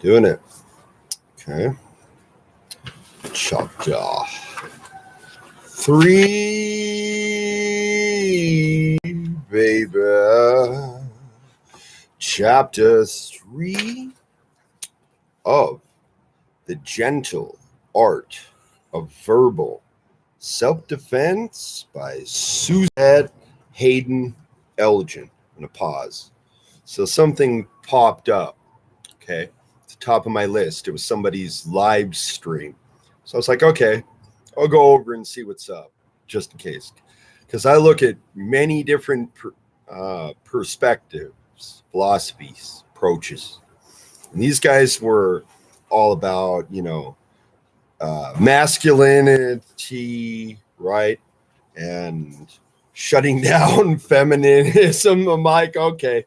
Doing it. Okay. Chp.3, baby. Chp.3 of the gentle art of verbal self-defense by Suzette, Haden, Elgin. I'm going to pause. So something popped up, okay, at the top of my list. It was somebody's live stream. So I was like, okay, I'll go over and see what's up, just in case. Because I look at many different perspectives, philosophies, approaches. And these guys were all about, masculinity, right? And shutting down feminism. I'm like, okay.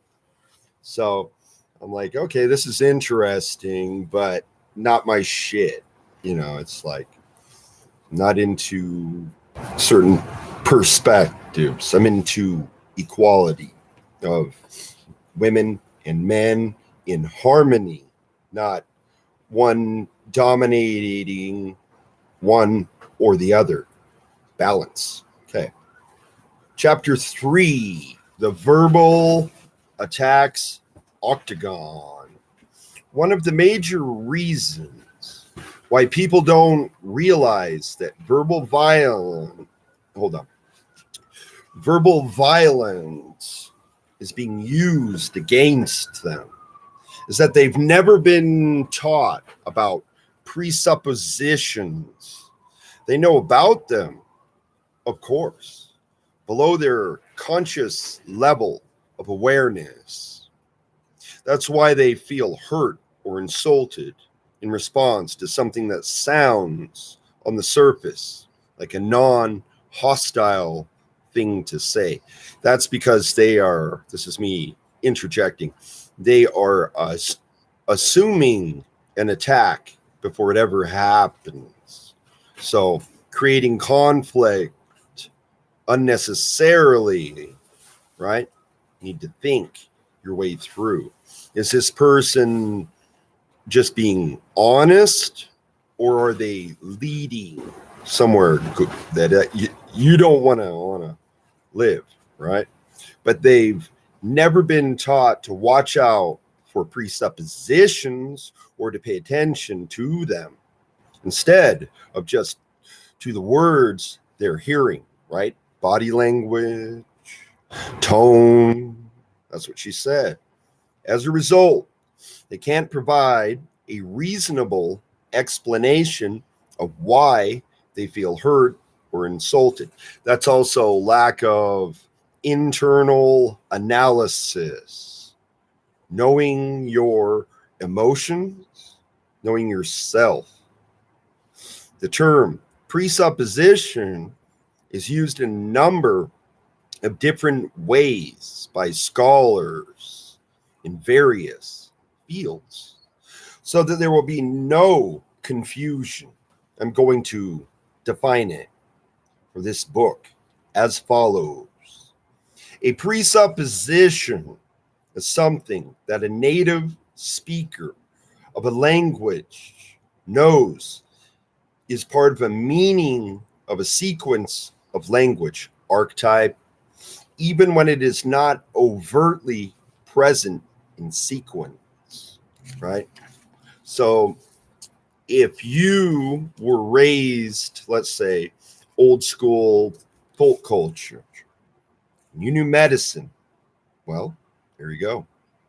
So I'm like, okay, this is interesting, but not my shit. It's like not into certain perspectives. I'm into equality of women and men in harmony, not one dominating one or the other. Balance. Okay. Chp.3, the verbal attacks octagon. One of the major reasons why people don't realize that verbal violence is being used against them is that they've never been taught about presuppositions. They know about them, of course, below their conscious level of awareness. That's why they feel hurt or insulted in response to something that sounds on the surface like a non-hostile thing to say. That's because this is me interjecting, they are assuming an attack before it ever happens. So creating conflict unnecessarily, right? You need to think your way through. Is this person just being honest, or are they leading somewhere that you don't want to live, right? But they've never been taught to watch out for presuppositions or to pay attention to them instead of just to the words they're hearing, right? Body language, tone. That's what she said. As a result, they can't provide a reasonable explanation of why they feel hurt or insulted. That's also lack of internal analysis, knowing your emotions, knowing yourself. The term presupposition is used in a number of different ways by scholars in various fields, so that there will be no confusion. I'm going to define it for this book as follows. A presupposition is something that a native speaker of a language knows is part of a meaning of a sequence of language archetype, even when it is not overtly present in sequence, right? So if you were raised, let's say, old school folk culture, you knew medicine, well, there you go.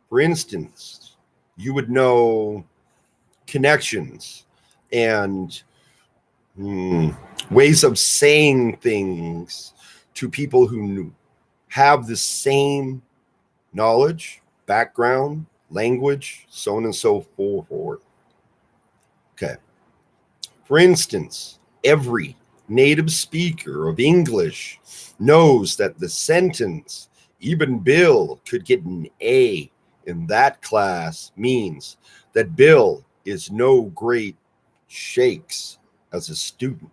For instance, you would know connections and ways of saying things to people who have the same knowledge, background, language, so on and so forth. Okay. For instance, every native speaker of English knows that the sentence, even Bill could get an A in that class, means that Bill is no great shakes as a student.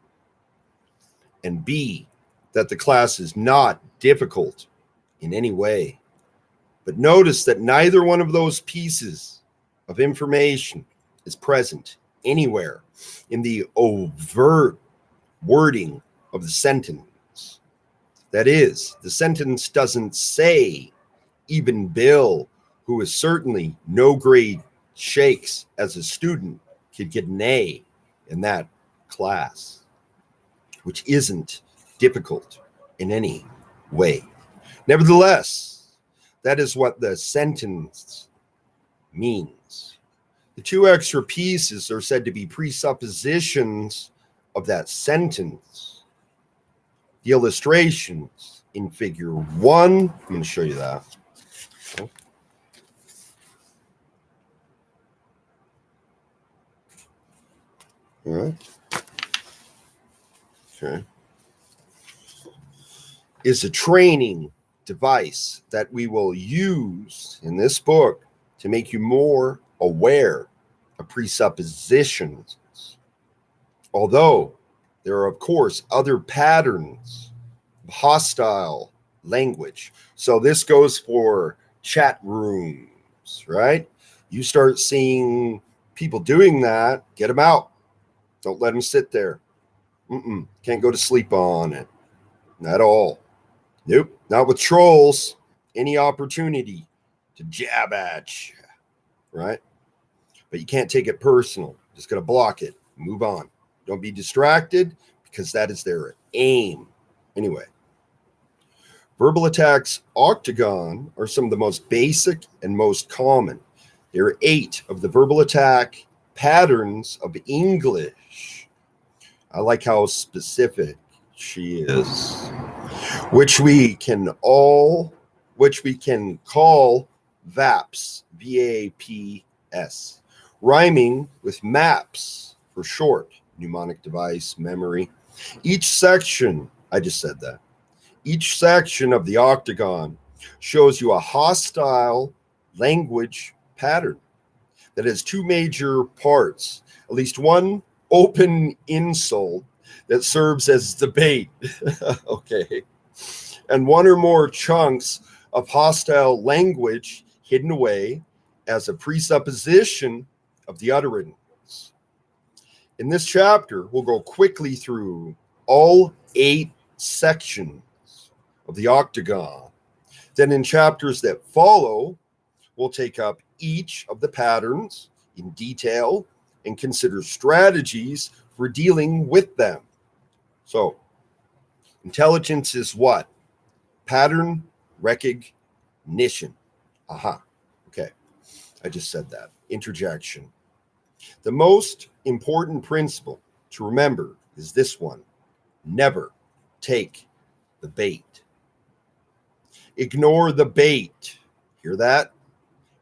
And B, that the class is not difficult in any way. But notice that neither one of those pieces of information is present anywhere in the overt wording of the sentence. That is, the sentence doesn't say, even Bill, who is certainly no grade shakes as a student, could get an A in that class, which isn't difficult in any way. Nevertheless, that is what the sentence means. The two extra pieces are said to be presuppositions of that sentence. The illustrations in figure 1, I'm going to show you that. All right. Okay. Is a training device that we will use in this book to make you more aware of presuppositions. Although there are, of course, other patterns of hostile language. So this goes for chat rooms, right? You start seeing people doing that, get them out. Don't let them sit there. Can't go to sleep on it. Not at all. Nope. Not with trolls. Any opportunity to jab at you, right? But you can't take it personal. Just got to block it. Move on. Don't be distracted because that is their aim. Anyway, verbal attacks octagon are some of the most basic and most common. There are 8 of the verbal attack patterns of English. I like how specific she is, which we can call VAPS, VAPS, rhyming with MAPS for short, mnemonic device, memory. Each section of the octagon shows you a hostile language pattern that has 2 major parts, at least one open insult that serves as debate, okay, and 1 or more chunks of hostile language hidden away as a presupposition of the utterance. In this chapter, we'll go quickly through all 8 sections of the octagon. Then in chapters that follow, we'll take up each of the patterns in detail and consider strategies for dealing with them. So, intelligence is what? Pattern recognition. Okay, I just said that. Interjection. The most important principle to remember is this one: never take the bait. Ignore the bait. Hear that?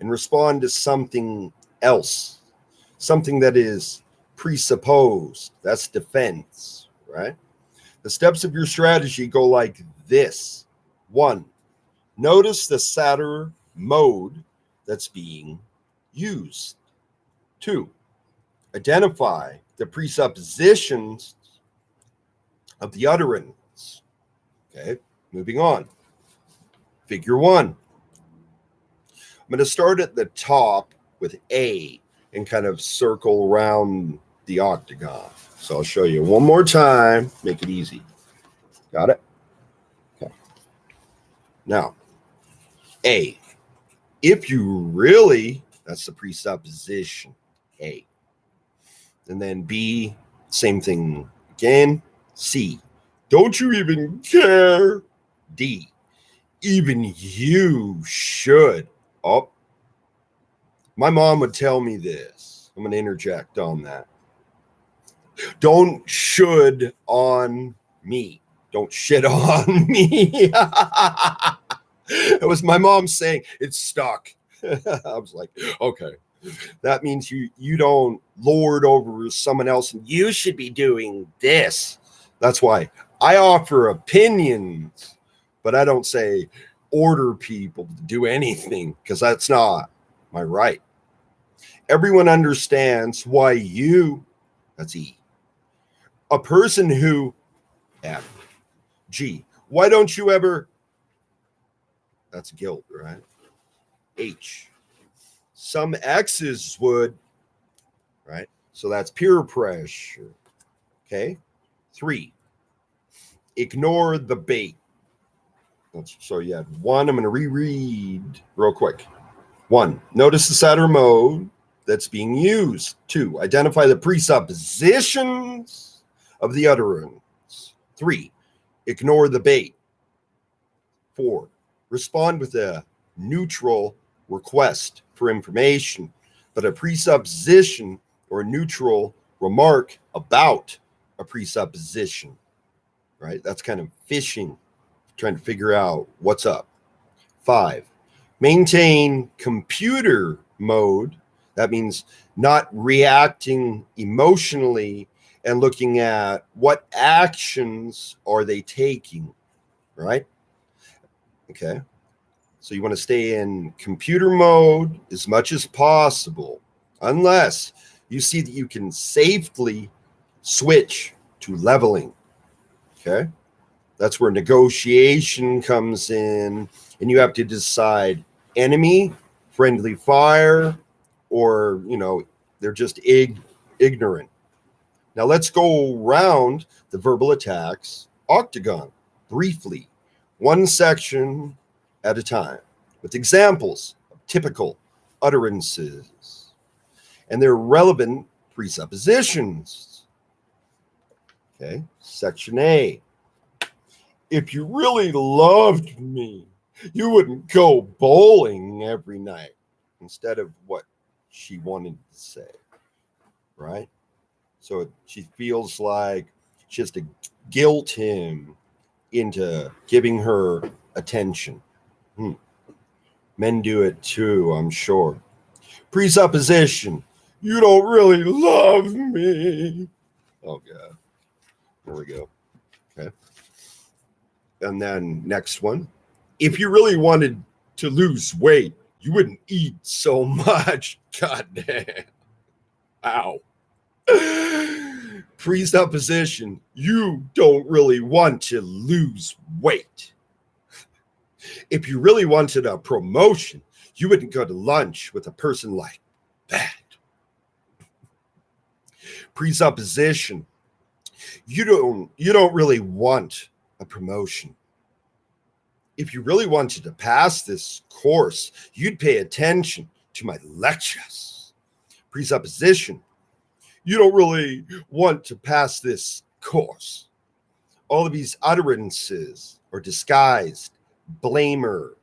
And respond to something else. Something that is presupposed. That's defense, right? The steps of your strategy go like this. 1, notice the satyr mode that's being used. 2, identify the presuppositions of the utterance. Okay, moving on. Figure 1. I'm going to start at the top with A and kind of circle around the octagon. So I'll show you one more time, make it easy. Got it? Okay. Now, A. If you really, that's the presupposition, A. And then B, same thing again. C. Don't you even care? D. Even you should. Oh, my mom would tell me this. I'm going to interject on that. Don't should on me. Don't shit on me. It was my mom saying it's stuck. I was like, okay. That means you don't lord over someone else and you should be doing this. That's why I offer opinions, but I don't say order people to do anything because that's not my right. Everyone understands why you, that's E. A person who, F. G. Why don't you ever, that's guilt, right? H. Some X's would, right? So that's peer pressure. Okay. 3, ignore the bait. So you had 1. I'm going to reread real quick. 1, notice the Saturn mode that's being used. 2, identify the presuppositions of the utterance. 3, ignore the bait. 4, respond with a neutral request for information, but a presupposition or a neutral remark about a presupposition, right? That's kind of fishing, trying to figure out what's up. 5, maintain computer mode. That means not reacting emotionally and looking at what actions are they taking, right? Okay. So you want to stay in computer mode as much as possible, unless you see that you can safely switch to leveling. Okay. That's where negotiation comes in, and you have to decide enemy, friendly fire, or, they're just ignorant. Now let's go around the verbal attacks octagon briefly, one section at a time, with examples of typical utterances and their relevant presuppositions. Okay, section A. If you really loved me, you wouldn't go bowling every night, instead of what she wanted to say, right? So she feels like she has to guilt him into giving her attention. Men do it too, I'm sure. Presupposition. You don't really love me. Oh, God. There we go. Okay. And then next one. If you really wanted to lose weight, you wouldn't eat so much. God damn. Ow. Presupposition. You don't really want to lose weight. If you really wanted a promotion, you wouldn't go to lunch with a person like that. Presupposition. You don't really want a promotion. If you really wanted to pass this course, you'd pay attention to my lectures. Presupposition. You don't really want to pass this course. All of these utterances are disguised blamer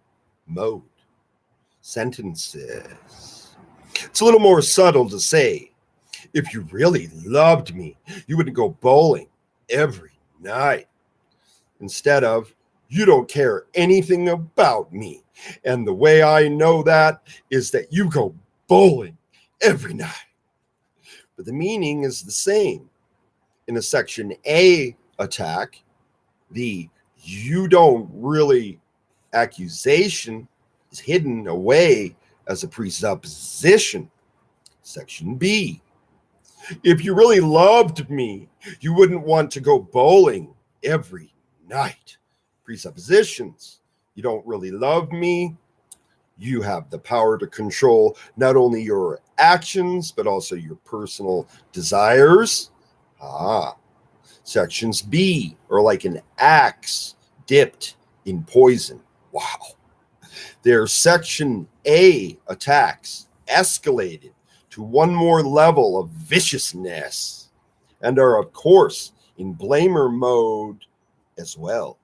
mode sentences. It's a little more subtle to say, if you really loved me, you wouldn't go bowling every night. Instead of, you don't care anything about me. And the way I know that is that you go bowling every night. But the meaning is the same. In a section A attack, the you don't really accusation is hidden away as a presupposition. Section B. If you really loved me, you wouldn't want to go bowling every night. Presuppositions. You don't really love me. You have the power to control not only your actions, but also your personal desires. Sections B are like an axe dipped in poison. Wow. Their section A attacks escalated to one more level of viciousness and are, of course, in blamer mode as well.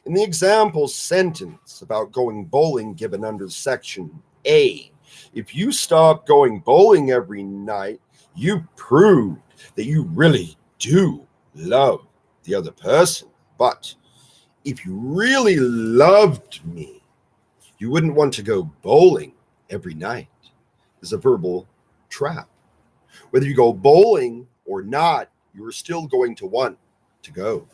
In the example sentence about going bowling given under section A, if you stop going bowling every night, you proved that you really do love the other person. But if you really loved me, you wouldn't want to go bowling every night. It's a verbal trap. Whether you go bowling or not, you're still going to want to go.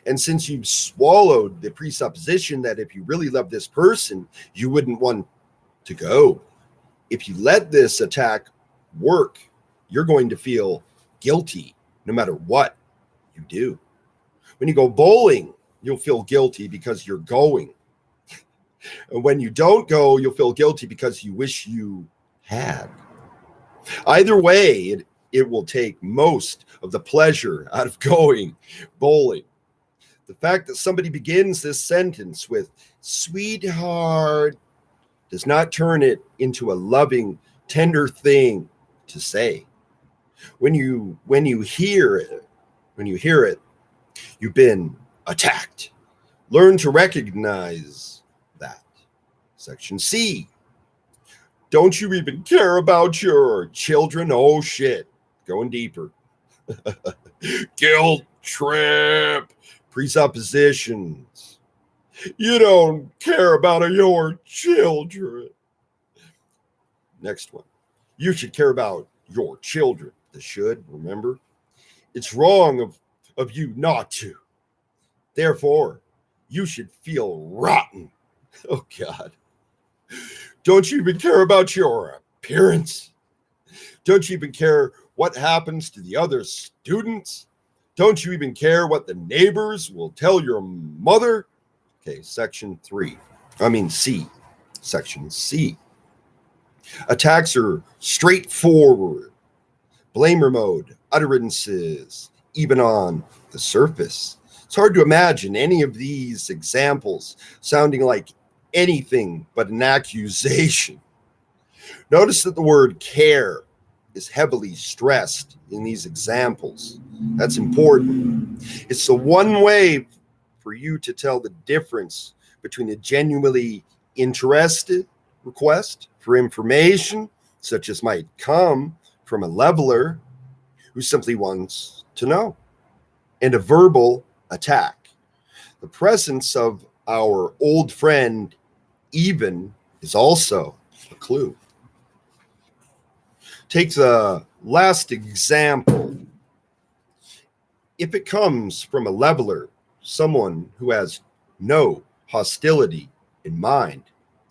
And since you've swallowed the presupposition that if you really love this person, you wouldn't want to go, if you let this attack work, you're going to feel guilty no matter what you do. When you go bowling, you'll feel guilty because you're going. And when you don't go, you'll feel guilty because you wish you had. Either way, it will take most of the pleasure out of going bowling. The fact that somebody begins this sentence with sweetheart does not turn it into a loving, tender thing to say. When you hear it, you've been attacked. Learn to recognize that. Section C. Don't you even care about your children? Oh shit. Going deeper. Guilt trip. Presuppositions. You don't care about your children. Next one. You should care about your children. The should, remember? It's wrong of you not to. Therefore, you should feel rotten. Oh, God. Don't you even care about your appearance? Don't you even care what happens to the other students? Don't you even care what the neighbors will tell your mother? Okay, section C. Section C. Attacks are straightforward. Blamer mode, utterances, even on the surface. It's hard to imagine any of these examples sounding like anything but an accusation. Notice that the word care is heavily stressed in these examples. That's important. It's the one way for you to tell the difference between a genuinely interested request for information, such as might come from a leveler who simply wants to know, and a verbal attack. The presence of our old friend even is also a clue. Take the last example. If it comes from a leveler, someone who has no hostility in mind,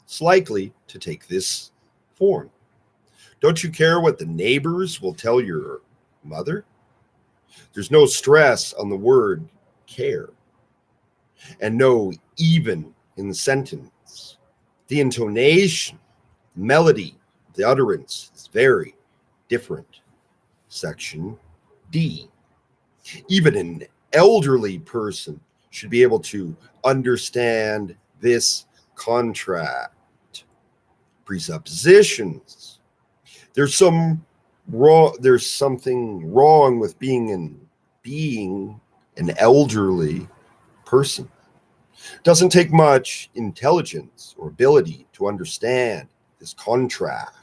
it's likely to take this form. Don't you care what the neighbors will tell your mother? There's no stress on the word care, and no even in the sentence. The intonation, melody, the utterance is very different. Section D. Even an elderly person should be able to understand this contract. Presuppositions. There's something wrong with being an elderly person. Doesn't take much intelligence or ability to understand this contract.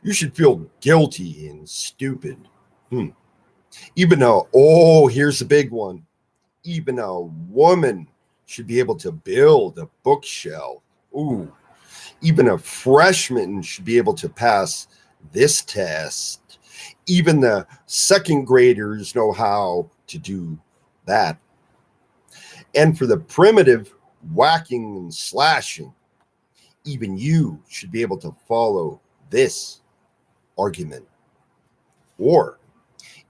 You should feel guilty and stupid. Here's a big one. Even a woman should be able to build a bookshelf. Ooh, even a freshman should be able to pass this test. Even the second graders know how to do that. And for the primitive whacking and slashing, even you should be able to follow this argument. Or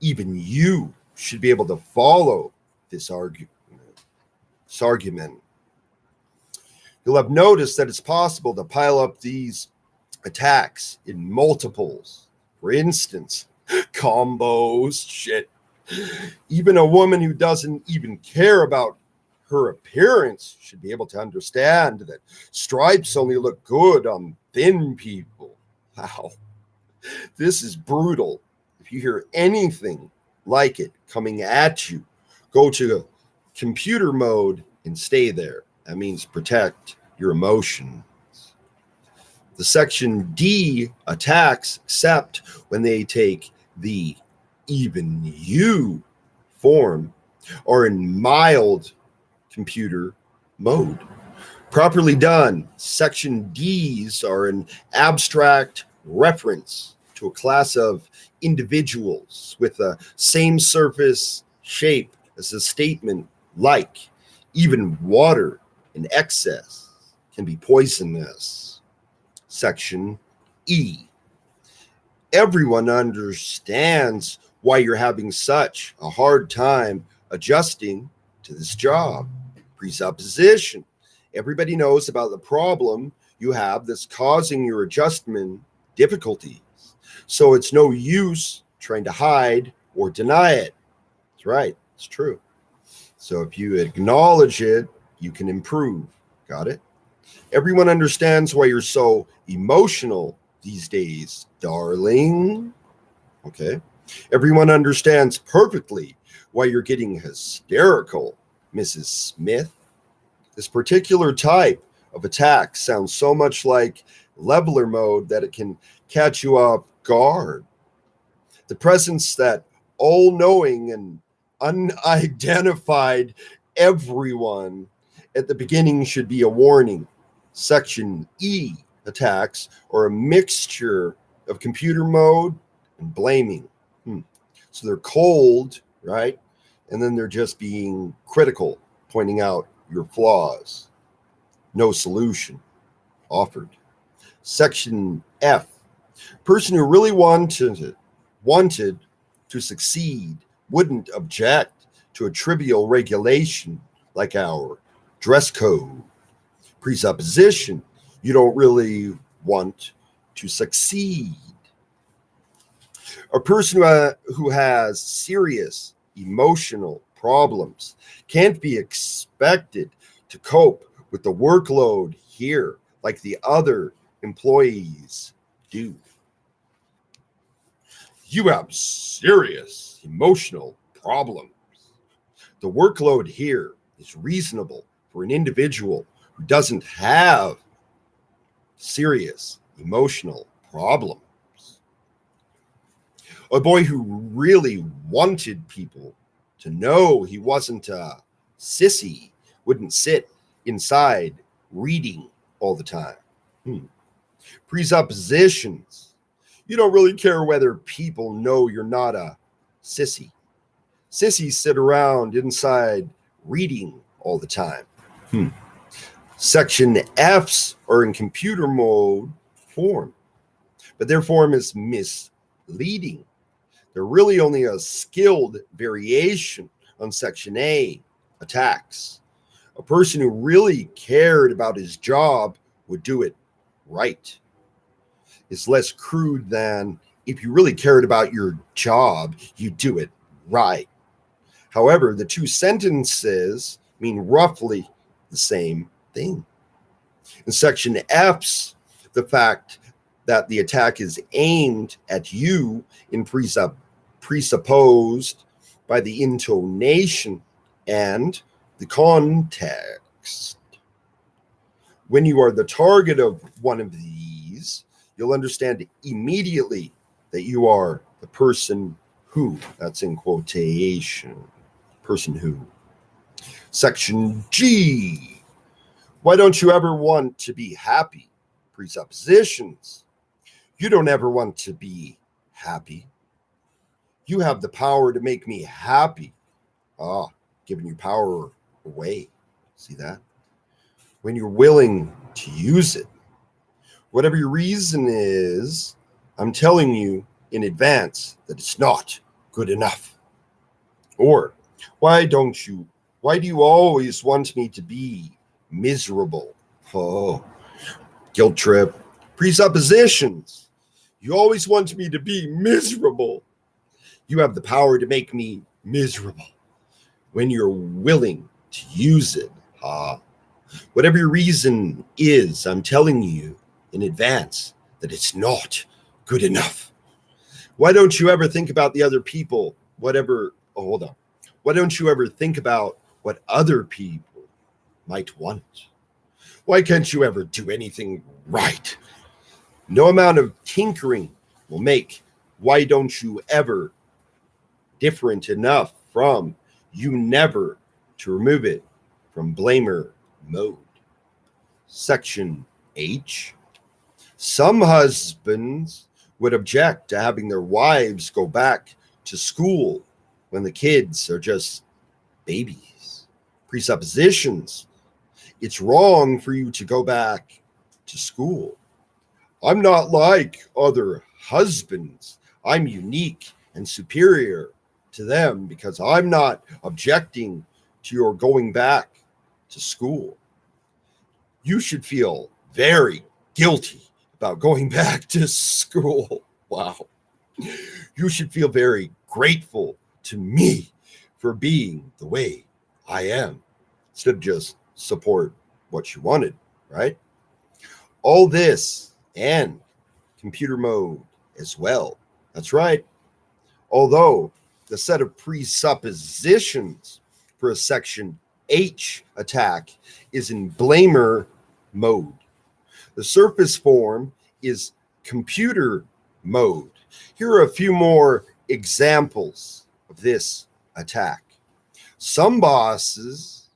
even you should be able to follow this argument. You'll have noticed that it's possible to pile up these attacks in multiples. For instance, combos, shit. Even a woman who doesn't even care about her appearance should be able to understand that stripes only look good on thin people. Wow. This is brutal. If you hear anything like it coming at you, go to computer mode and stay there. That means protect your emotions. The section D attacks, except when they take the even you form, are in mild computer mode. Properly done, section Ds are an abstract reference to a class of individuals with the same surface shape as a statement like even water in excess can be poisonous. Section E. Everyone understands why you're having such a hard time adjusting to this job. Presupposition. Everybody knows about the problem you have that's causing your adjustment difficulties. So it's no use trying to hide or deny it. That's right. It's true. So if you acknowledge it, you can improve. Got it? Everyone understands why you're so emotional these days, darling. Okay. Everyone understands perfectly why you're getting hysterical, Mrs. Smith. This particular type of attack sounds so much like leveler mode that it can catch you off guard. The presence that all-knowing and unidentified everyone at the beginning should be a warning. Section E attacks are a mixture of computer mode and blaming. So they're cold, right? And then they're just being critical, pointing out your flaws. No solution offered. Section F. Person who really wanted to succeed wouldn't object to a trivial regulation like our dress code. Presupposition. You don't really want to succeed. A person who has serious emotional problems can't be expected to cope with the workload here like the other employees do. You have serious emotional problems. The workload here is reasonable for an individual who doesn't have serious emotional problems. A boy who really wanted people to know he wasn't a sissy wouldn't sit inside reading all the time. Presuppositions. You don't really care whether people know you're not a sissy. Sissies sit around inside reading all the time. Section Fs are in computer mode form, but their form is misleading. They're really only a skilled variation on Section A attacks. A person who really cared about his job would do it right. It's less crude than if you really cared about your job, you do it right. However, the two sentences mean roughly the same thing. In Section F's, the fact that the attack is aimed at you in presupposed by the intonation and the context. When you are the target of one of these, you'll understand immediately that you are the person who, that's in quotation, person who. Section G. Why don't you ever want to be happy? Presuppositions. You don't ever want to be happy. You have the power to make me happy. Giving your power away. See that? When you're willing to use it. Whatever your reason is, I'm telling you in advance that it's not good enough. Or, why do you always want me to be miserable? Guilt trip. Presuppositions. You always want me to be miserable. You have the power to make me miserable when you're willing to use it. Whatever your reason is, I'm telling you in advance that it's not good enough. Why don't you ever think about the other people? Why don't you ever think about what other people might want? Why can't you ever do anything right? No amount of tinkering will make why don't you ever different enough from you never to remove it from blamer mode. Section H. Some husbands would object to having their wives go back to school when the kids are just babies. Presuppositions. It's wrong for you to go back to school. I'm not like other husbands. I'm unique and superior to them because I'm not objecting to your going back to school. You should feel very guilty about going back to school. Wow. You should feel very grateful to me for being the way I am, instead of just support what you wanted, right? All this and computer mode as well. That's right. Although the set of presuppositions for a section H attack is in blamer mode, the surface form is computer mode. Here are a few more examples of this attack. Some bosses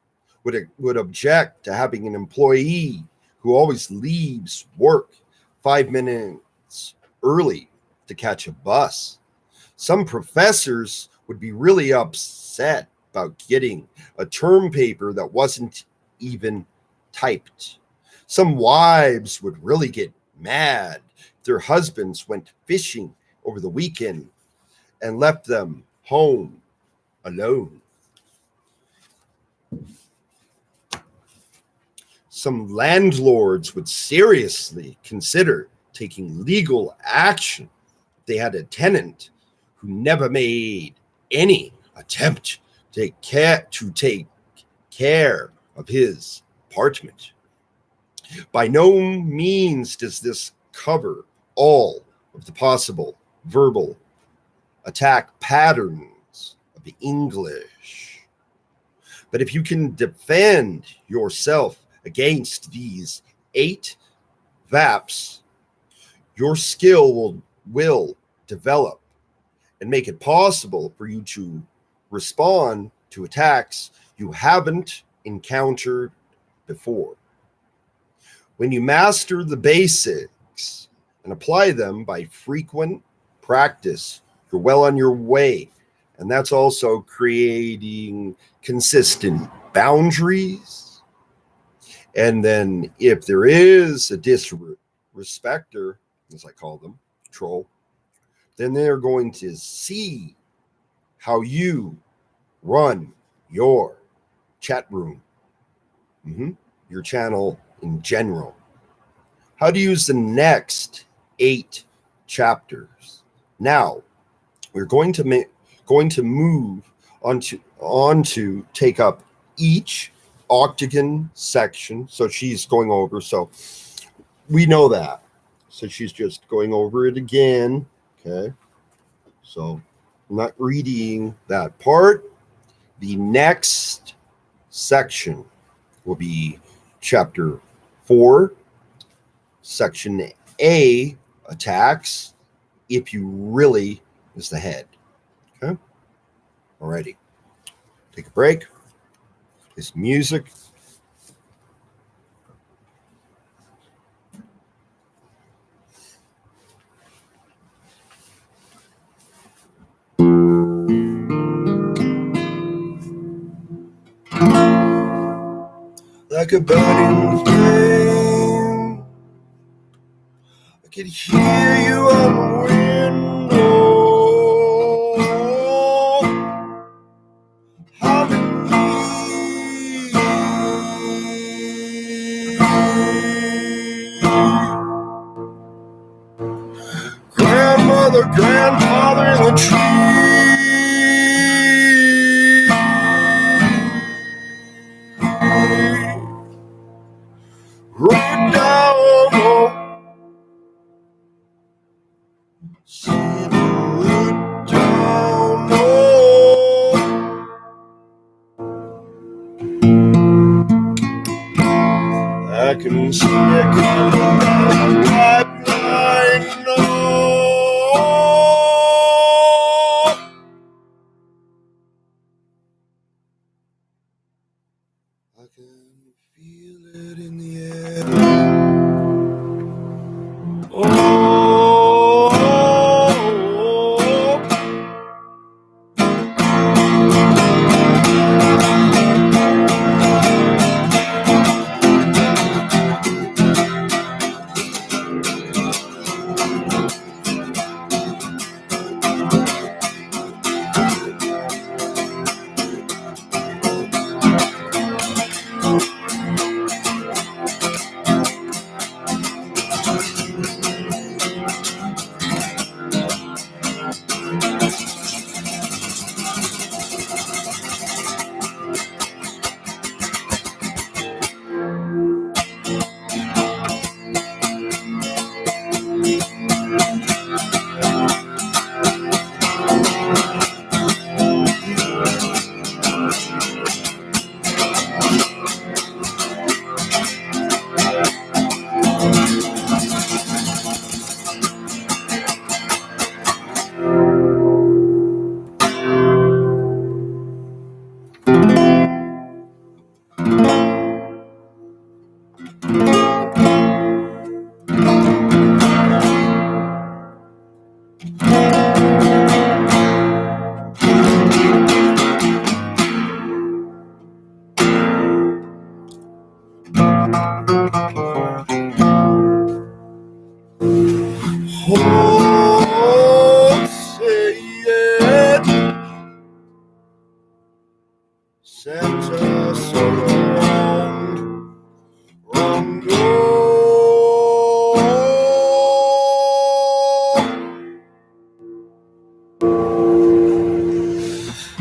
would object to having an employee who always leaves work 5 minutes early to catch a bus. Some professors would be really upset about getting a term paper that wasn't even typed. Some wives would really get mad if their husbands went fishing over the weekend and left them home alone. Some landlords would seriously consider taking legal action if they had a tenant who never made any attempt to take care of his apartment. By no means does this cover all of the possible verbal attack patterns of English. But if you can defend yourself against these 8 VAPs, your skill will develop and make it possible for you to respond to attacks you haven't encountered before. When you master the basics and apply them by frequent practice, you're well on your way. And that's also creating consistent boundaries. And then if there is a disrespecter, as I call them, troll, then they're going to see how you run your chat room, your channel in general. How to use the next 8 chapters. Now, we're going to move on to take up each octagon section. So she's going over. So we know that. So she's just going over it again. Okay. So I'm not reading that part. The next section will be chapter 4, section A, attacks, if you really is the head. Okay. Alrighty. Take a break. Play some music. Like a burning flame, I could hear you on the window, humming me. Grandmother, grandfather in the tree. Right down, sit down, I can see it coming down the pipeline, I can feel it in the air.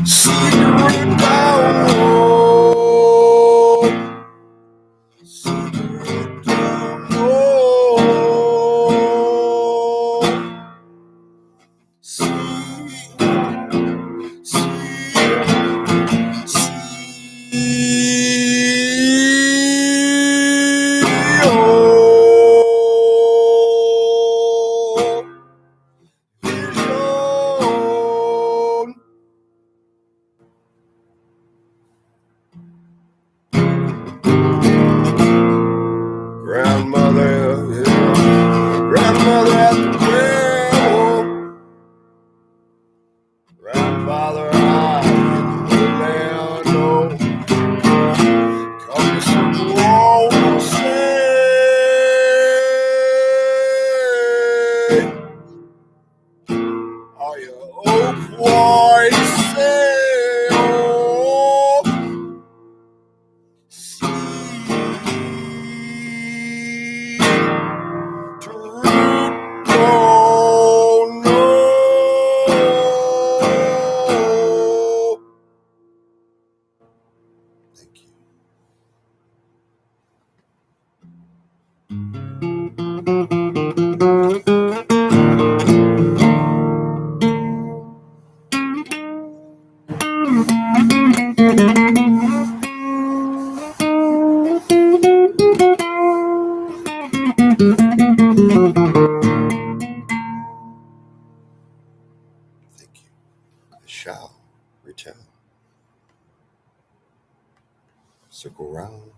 Cigarette down low. Cigarette down low. Grandmother at the well, grandfather high in the land, oh, come to some wrong say, are you oak white sail? Thank you. Thank you. I shall return. Circle round.